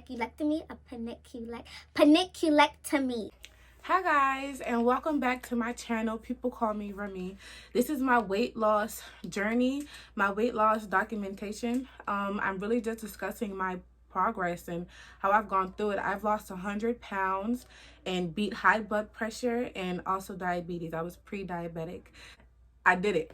paniculectomy, paniculectomy. Hi guys, and welcome back to my channel. People call me Remy. This is my weight loss journey, my weight loss documentation. I'm really just discussing my progress and how I've gone through it. I've lost 100 pounds and beat high blood pressure and also diabetes. I was pre-diabetic. I did it.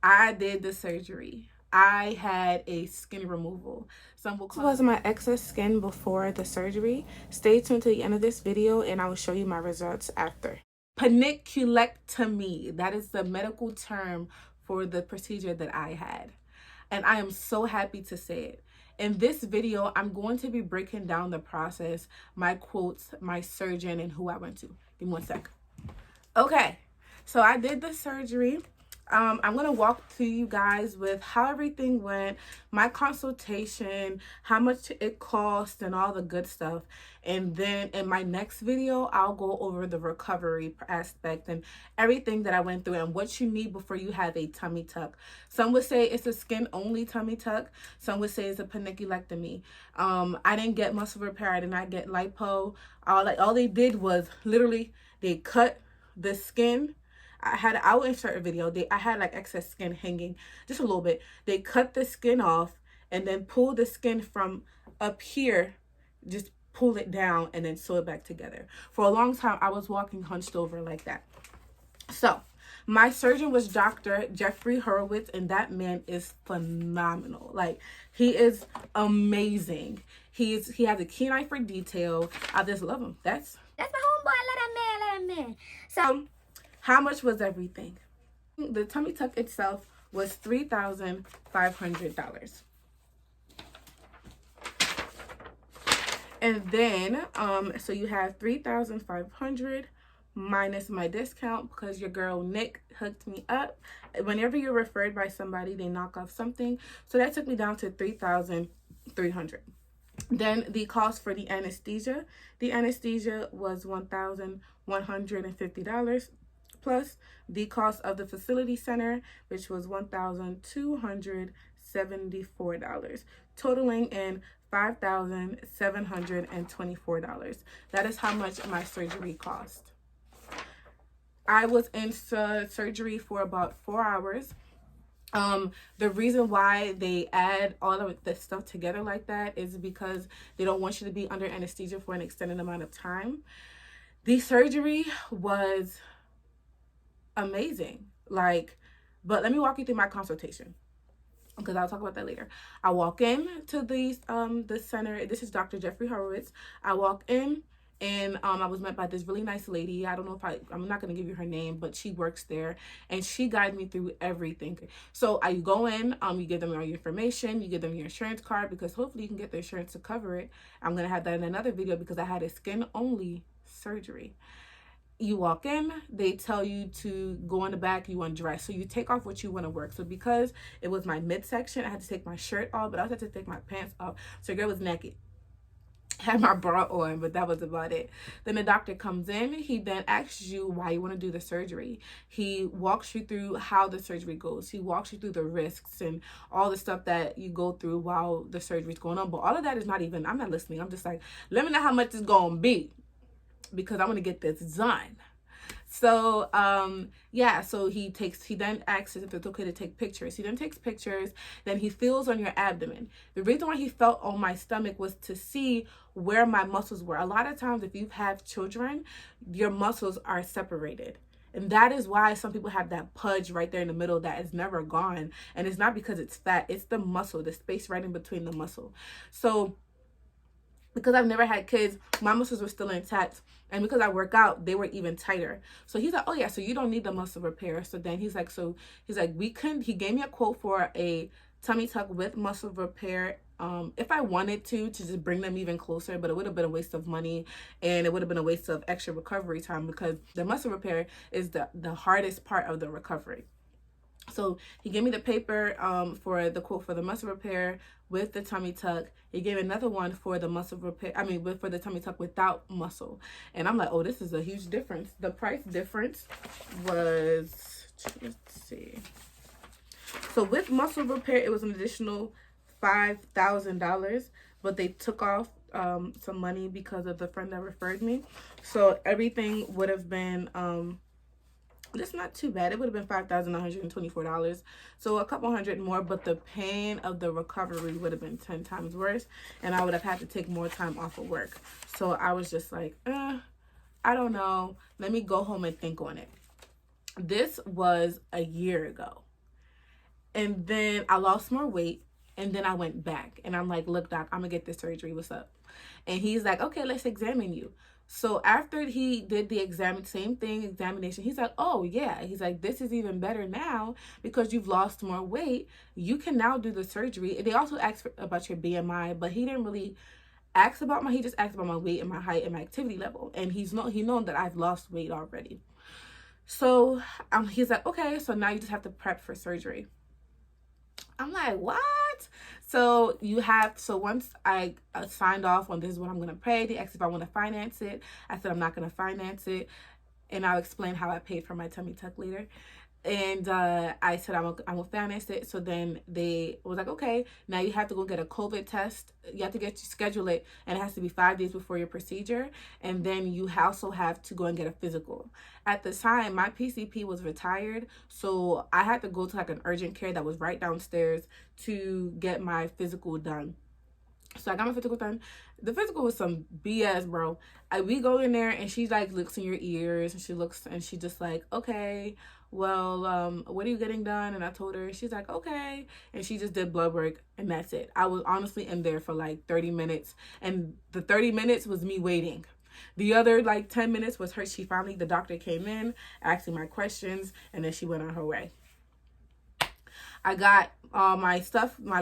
I did the surgery. I had a skin removal. Some will call it. This was my excess skin before the surgery. Stay tuned to the end of this video and I will show you my results after. Paniculectomy, that is the medical term for the procedure that I had. And I am so happy to say it. In this video, I'm going to be breaking down the process, my quotes, my surgeon, and who I went to. Give me one sec. Okay, so I did the surgery. I'm going to walk to you guys with how everything went, my consultation, how much it cost, and all the good stuff. And then in my next video, I'll go over the recovery aspect and everything that I went through and what you need before you have a tummy tuck. Some would say it's a skin-only tummy tuck. Some would say it's a paniculectomy. I didn't get muscle repair. I did not get lipo. All they did was literally they cut the skin. I will insert a video. I had like excess skin hanging just a little bit. They cut the skin off and then pull the skin from up here, just pull it down and then sew it back together. For a long time, I was walking hunched over like that. So my surgeon was Dr. Jeffrey Horowitz, and that man is phenomenal. Like, he is amazing. He has a keen eye for detail. I just love him. That's my homeboy. Let that man. So how much was everything? The tummy tuck itself was $3,500. And then, so you have $3,500 minus my discount because your girl Nick hooked me up. Whenever you're referred by somebody, they knock off something. So that took me down to $3,300. Then the cost for the anesthesia. The anesthesia was $1,150. Plus the cost of the facility center, which was $1,274, totaling in $5,724. That is how much my surgery cost. I was in surgery for about 4 hours. The reason why they add all of the stuff together like that is because they don't want you to be under anesthesia for an extended amount of time. The surgery was amazing, but let me walk you through my consultation because I'll talk about that later. I walk in to the center. This is Dr. Jeffrey Horowitz. I walk in and I was met by this really nice lady. I don't know if I'm not going to give you her name, but she works there and she guided me through everything. So you go in, you give them all your information, you give them your insurance card because hopefully you can get the insurance to cover it. I'm going to have that in another video because I had a skin only surgery. You walk in, they tell you to go in the back, you undress. So you take off what you want to work. So because it was my midsection, I had to take my shirt off, but I also had to take my pants off. So the girl was naked. Had my bra on, but that was about it. Then the doctor comes in. He then asks you why you want to do the surgery. He walks you through how the surgery goes. He walks you through the risks and all the stuff that you go through while the surgery is going on. But all of that is not even, I'm not listening. I'm just like, let me know how much it's going to be, because I want to get this done. So yeah, so he then asks if it's okay to take pictures. He then takes pictures, then he feels on your abdomen. The reason why he felt on my stomach was to see where my muscles were. A lot of times if you have children, your muscles are separated. And that is why some people have that pudge right there in the middle that is never gone. And it's not because it's fat, it's the muscle, the space right in between the muscle. So because I've never had kids, my muscles were still intact. And because I work out, they were even tighter. So he's like, oh yeah, so you don't need the muscle repair. So then he's like, he gave me a quote for a tummy tuck with muscle repair. If I wanted to just bring them even closer, but it would have been a waste of money and it would have been a waste of extra recovery time because the muscle repair is the hardest part of the recovery. So he gave me the paper for the quote for the muscle repair with the tummy tuck. He gave another one for the muscle repair, for the tummy tuck without muscle. And I'm like, oh, this is a huge difference. The price difference was, let's see. So with muscle repair, it was an additional $5,000. but they took off some money because of the friend that referred me. So everything would have been it's not too bad. It would have been $5,124. So a couple hundred more, but the pain of the recovery would have been 10 times worse. And I would have had to take more time off of work. So I was just like, I don't know. Let me go home and think on it. This was a year ago. And then I lost more weight. And then I went back. And I'm like, look, doc, I'm going to get this surgery. What's up? And he's like, okay, let's examine you. So after he did the examination, he's like, oh yeah. He's like, this is even better now because you've lost more weight. You can now do the surgery. They also asked about your BMI, but he didn't really ask about he just asked about my weight and my height and my activity level. And he known that I've lost weight already. So he's like, okay, so now you just have to prep for surgery. I'm like, what? So once I signed off on this is what I'm going to pay, they asked if I want to finance it. I said I'm not going to finance it. And I'll explain how I paid for my tummy tuck later. And I said I'm gonna finance it. So then they was like, okay, now you have to go get a COVID test. You have to schedule it, and it has to be 5 days before your procedure. And then you also have to go and get a physical. At the time, my PCP was retired, so I had to go to like an urgent care that was right downstairs to get my physical done. So I got my physical done. The physical was some BS, bro. We go in there and she like looks in your ears and she just like, okay, well, what are you getting done? And I told her, she's like, okay. And she just did blood work and that's it. I was honestly in there for like 30 minutes and the 30 minutes was me waiting. The other like 10 minutes was her. The doctor came in, asking my questions, and then she went on her way. I got my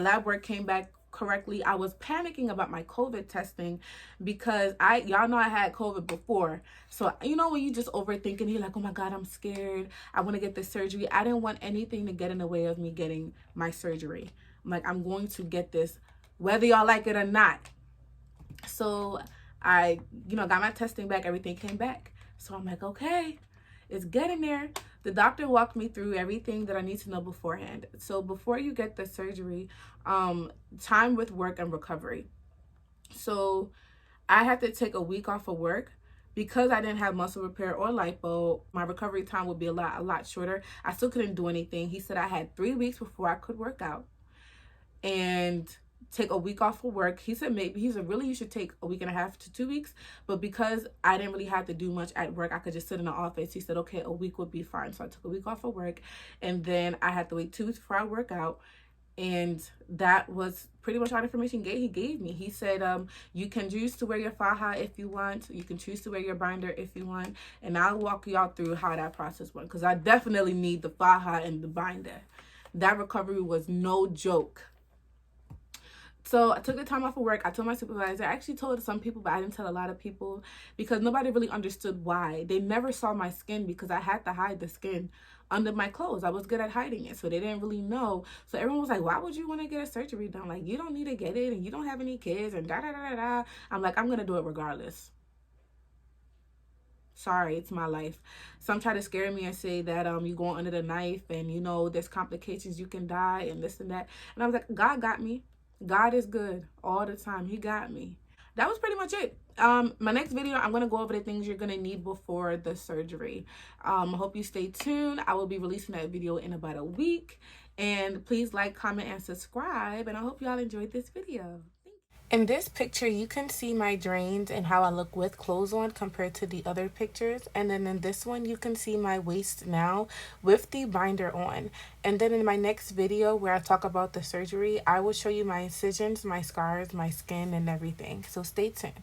lab work came back correctly. I was panicking about my COVID testing because y'all know I had COVID before. So, you know, when you just overthinking, you're like, oh my God, I'm scared. I want to get this surgery. I didn't want anything to get in the way of me getting my surgery. I'm like, I'm going to get this, whether y'all like it or not. So I, got my testing back. Everything came back. So I'm like, okay, it's getting there. The doctor walked me through everything that I need to know beforehand. So before you get the surgery, time with work and recovery. So I had to take a week off of work because I didn't have muscle repair or lipo. My recovery time would be a lot shorter. I still couldn't do anything. He said I had 3 weeks before I could work out and take a week off of work. He said really you should take a week and a half to 2 weeks, but because I didn't really have to do much at work, I could just sit in the office. He said, okay, a week would be fine. So I took a week off of work, and then I had to wait 2 weeks before I work out. And that was pretty much all the information he gave me. He said, you can choose to wear your faja if you want. You can choose to wear your binder if you want. And I'll walk y'all through how that process went, because I definitely need the faja and the binder. That recovery was no joke. So I took the time off of work. I told my supervisor. I actually told some people, but I didn't tell a lot of people because nobody really understood why. They never saw my skin because I had to hide the skin under my clothes. I was good at hiding it, so they didn't really know. So everyone was like, why would you want to get a surgery done? Like, you don't need to get it, and you don't have any kids, and da-da-da-da-da. I'm like, I'm going to do it regardless. Sorry, it's my life. Some try to scare me and say that you going under the knife and, there's complications, you can die and this and that. And I was like, God got me. God is good all the time. He got me. That was pretty much it. My next video, I'm going to go over the things you're going to need before the surgery. I hope you stay tuned. I will be releasing that video in about a week. And please like, comment, and subscribe. And I hope y'all enjoyed this video. In this picture, you can see my drains and how I look with clothes on compared to the other pictures. And then in this one, you can see my waist now with the binder on. And then in my next video where I talk about the surgery, I will show you my incisions, my scars, my skin, and everything. So stay tuned.